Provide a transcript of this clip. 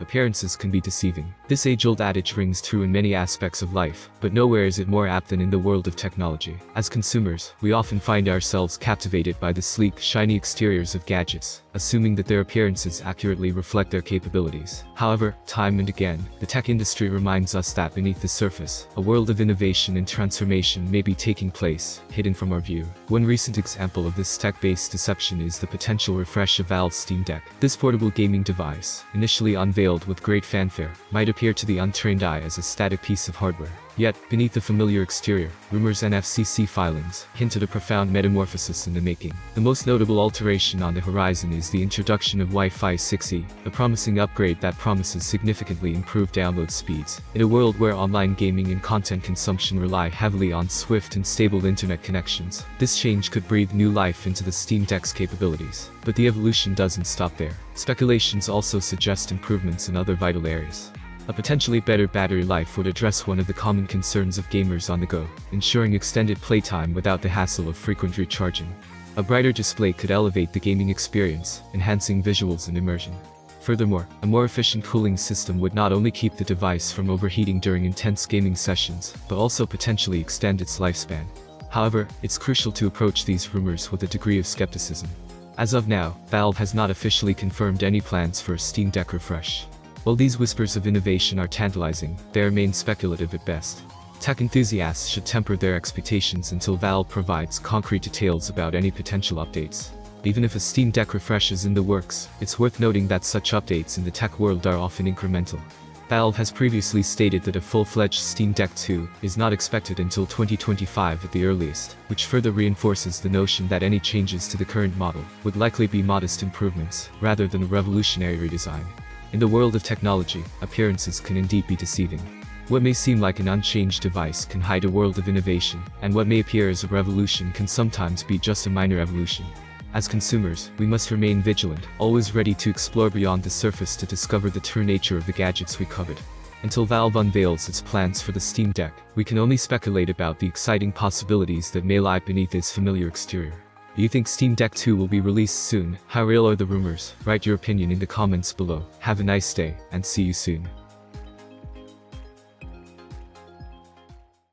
appearances can be deceiving. This age-old adage rings true in many aspects of life, but nowhere is it more apt than in the world of technology. As consumers, we often find ourselves captivated by the sleek, shiny exteriors of gadgets, assuming that their appearances accurately reflect their capabilities. However, time and again, the tech industry reminds us that beneath the surface, a world of innovation and transformation may be taking place, hidden from our view. One recent example of this tech-based deception is the potential refresh of Valve's Steam Deck. This portable gaming device, initially unveiled with great fanfare, might appear to the untrained eye as a static piece of hardware. Yet, beneath the familiar exterior, rumors and FCC filings hint at a profound metamorphosis in the making. The most notable alteration on the horizon is the introduction of Wi-Fi 6E, a promising upgrade that promises significantly improved download speeds. In a world where online gaming and content consumption rely heavily on swift and stable internet connections, this change could breathe new life into the Steam Deck's capabilities. But the evolution doesn't stop there. Speculations also suggest improvements in other vital areas. A potentially better battery life would address one of the common concerns of gamers on the go, ensuring extended playtime without the hassle of frequent recharging. A brighter display could elevate the gaming experience, enhancing visuals and immersion. Furthermore, a more efficient cooling system would not only keep the device from overheating during intense gaming sessions, but also potentially extend its lifespan. However, it's crucial to approach these rumors with a degree of skepticism. As of now, Valve has not officially confirmed any plans for a Steam Deck refresh. While these whispers of innovation are tantalizing, they remain speculative at best. Tech enthusiasts should temper their expectations until Valve provides concrete details about any potential updates. Even if a Steam Deck refresh is in the works, it's worth noting that such updates in the tech world are often incremental. Valve has previously stated that a full-fledged Steam Deck 2 is not expected until 2025 at the earliest, which further reinforces the notion that any changes to the current model would likely be modest improvements, rather than a revolutionary redesign. In the world of technology, appearances can indeed be deceiving. What may seem like an unchanged device can hide a world of innovation, and what may appear as a revolution can sometimes be just a minor evolution. As consumers, we must remain vigilant, always ready to explore beyond the surface to discover the true nature of the gadgets we covet. Until Valve unveils its plans for the Steam Deck, we can only speculate about the exciting possibilities that may lie beneath its familiar exterior. Do you think Steam Deck 2 will be released soon? How real are the rumors? Write your opinion in the comments below. Have a nice day, and see you soon.